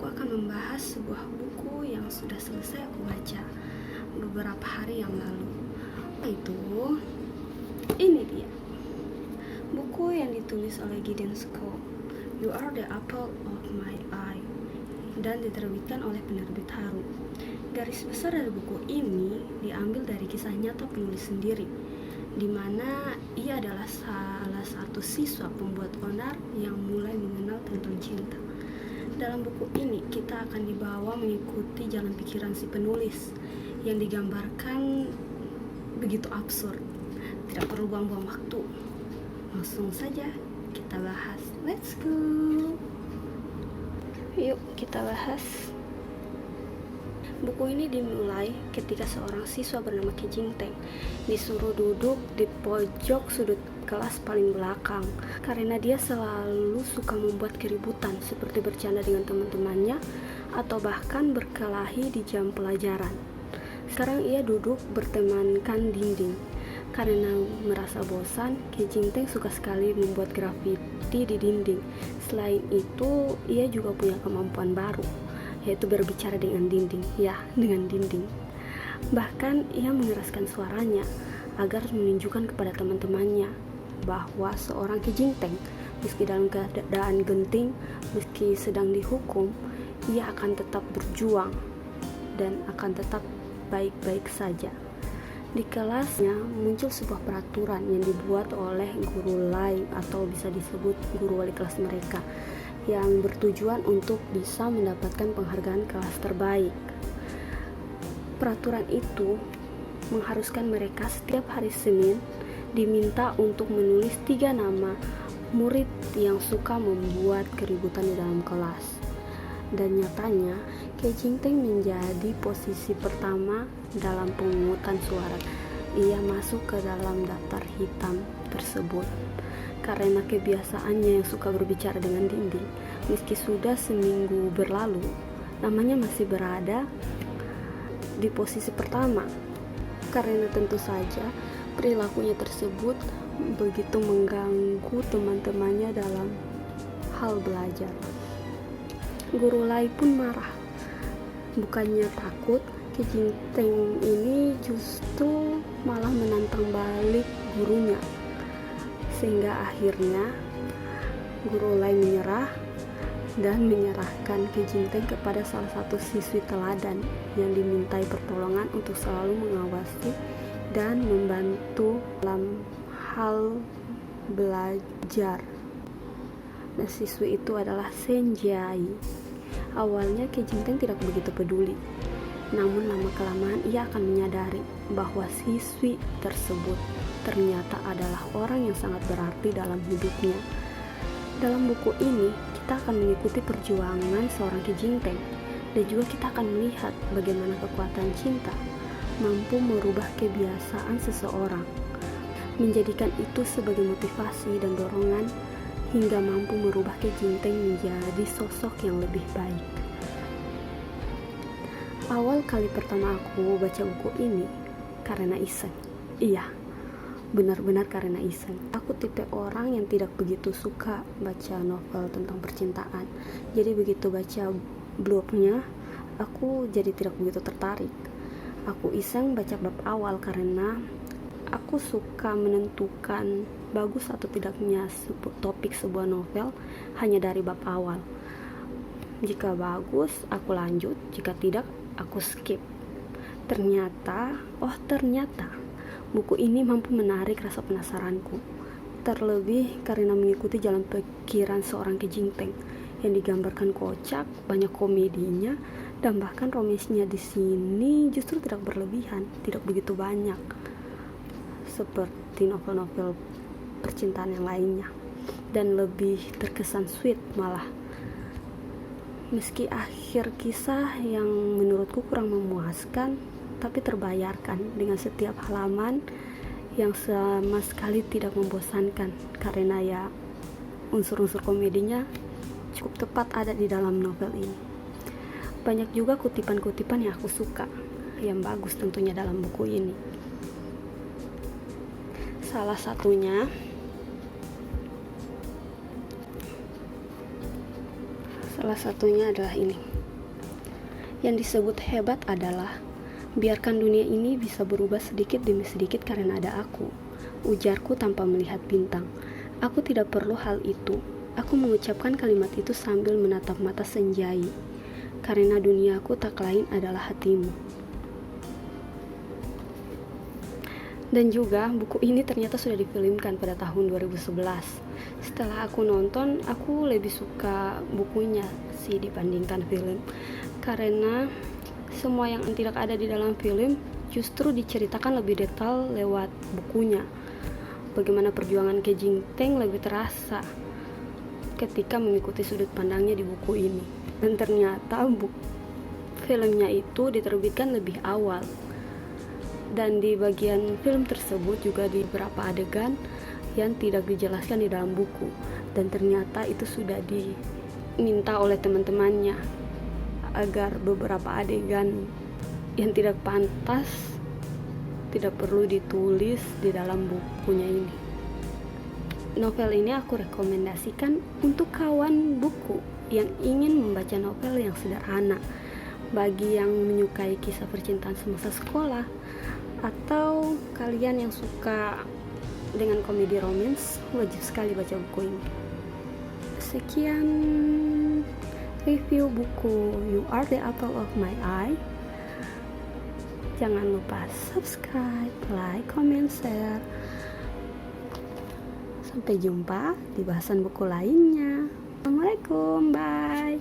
aku akan membahas sebuah buku yang sudah selesai aku baca beberapa hari yang lalu. Itu ini dia, buku yang ditulis oleh Gideon Scott, You Are the Apple of My Eye, dan diterbitkan oleh penerbit Haru. Garis besar dari buku ini diambil dari kisah nyata penulis sendiri, di mana ia adalah salah satu siswa pembuat onar yang mulai mengenal tentang cinta. Dalam buku ini kita akan dibawa mengikuti jalan pikiran si penulis yang digambarkan begitu absurd. Tidak perlu buang-buang waktu, langsung saja kita bahas. Let's go. Yuk kita bahas. Buku ini dimulai ketika seorang siswa bernama Ke Jingteng disuruh duduk di pojok sudut kelas paling belakang karena dia selalu suka membuat keributan seperti bercanda dengan teman-temannya atau bahkan berkelahi di jam pelajaran. Sekarang ia duduk bertemankan dinding. Karena merasa bosan, Ke Jingteng suka sekali membuat grafiti di dinding. Selain itu, ia juga punya kemampuan baru, yaitu berbicara dengan dinding. Ya, dengan dinding. Bahkan ia mengeraskan suaranya agar menunjukkan kepada teman-temannya bahwa seorang Ke Jingteng, meski dalam keadaan genting, meski sedang dihukum, ia akan tetap berjuang dan akan tetap baik-baik saja. Di kelasnya muncul sebuah peraturan yang dibuat oleh guru lain atau bisa disebut guru wali kelas mereka, yang bertujuan untuk bisa mendapatkan penghargaan kelas terbaik. Peraturan itu mengharuskan mereka setiap hari Senin diminta untuk menulis 3 nama murid yang suka membuat keributan di dalam kelas. Dan nyatanya Ke Jingteng menjadi posisi pertama dalam pemungutan suara. Ia masuk ke dalam daftar hitam tersebut karena kebiasaannya yang suka berbicara dengan dinding. Meski sudah seminggu berlalu, namanya masih berada di posisi pertama karena tentu saja perilakunya tersebut begitu mengganggu teman-temannya dalam hal belajar. Guru lain pun marah. Bukannya takut, Ke Jingteng ini justru malah menantang balik gurunya. Sehingga akhirnya guru lain menyerah dan menyerahkan Ke Jingteng kepada salah satu siswi teladan yang dimintai pertolongan untuk selalu mengawasi dan membantu dalam hal belajar. Nah, siswi itu adalah Senjai. Awalnya Ke Jingteng tidak begitu peduli, namun lama-kelamaan ia akan menyadari bahwa siswi tersebut ternyata adalah orang yang sangat berarti dalam hidupnya. Dalam buku ini kita akan mengikuti perjuangan seorang Ke Jingteng, dan juga kita akan melihat bagaimana kekuatan cinta mampu merubah kebiasaan seseorang, menjadikan itu sebagai motivasi dan dorongan hingga mampu merubah Ke Jingteng menjadi sosok yang lebih baik. Awal kali pertama aku baca buku ini karena iseng. Iya, benar-benar karena iseng. Aku tipe orang yang tidak begitu suka baca novel tentang percintaan. Jadi begitu baca blognya, aku jadi tidak begitu tertarik. Aku iseng baca bab awal karena aku suka menentukan bagus atau tidaknya topik sebuah novel hanya dari bab awal. Jika bagus, aku lanjut. Jika tidak, aku skip. Ternyata buku ini mampu menarik rasa penasaranku. Terlebih karena mengikuti jalan pikiran seorang Ke Jingteng yang digambarkan kocak, banyak komedinya, dan bahkan romansnya di sini justru tidak berlebihan, tidak begitu banyak seperti novel-novel percintaan yang lainnya, dan lebih terkesan sweet malah. Meski akhir kisah yang menurutku kurang memuaskan, tapi terbayarkan dengan setiap halaman yang sama sekali tidak membosankan karena ya unsur-unsur komedinya cukup tepat ada di dalam novel ini. Banyak juga kutipan-kutipan yang aku suka, yang bagus tentunya dalam buku ini. Salah satunya adalah ini. Yang disebut hebat adalah biarkan dunia ini bisa berubah sedikit demi sedikit karena ada aku, ujarku tanpa melihat bintang. Aku tidak perlu hal itu. Aku mengucapkan kalimat itu sambil menatap mata senjai, karena duniaku tak lain adalah hatimu. Dan juga buku ini ternyata sudah difilmkan pada tahun 2011. Setelah aku nonton, aku lebih suka bukunya sih dibandingkan film, karena semua yang tidak ada di dalam film justru diceritakan lebih detail lewat bukunya. Bagaimana perjuangan Ke Jing Teng lebih terasa ketika mengikuti sudut pandangnya di buku ini. Dan ternyata filmnya itu diterbitkan lebih awal. Dan di bagian film tersebut juga di beberapa adegan yang tidak dijelaskan di dalam buku. Dan ternyata itu sudah diminta oleh teman-temannya agar beberapa adegan yang tidak pantas tidak perlu ditulis di dalam bukunya ini. Novel ini aku rekomendasikan untuk kawan buku yang ingin membaca novel yang sederhana, bagi yang menyukai kisah percintaan semasa sekolah, atau kalian yang suka dengan komedi romance, wajib sekali baca buku ini. Sekian review buku You Are the Apple of My Eye. Jangan lupa subscribe, like, comment, share. Sampai jumpa di bahasan buku lainnya. Assalamualaikum, bye.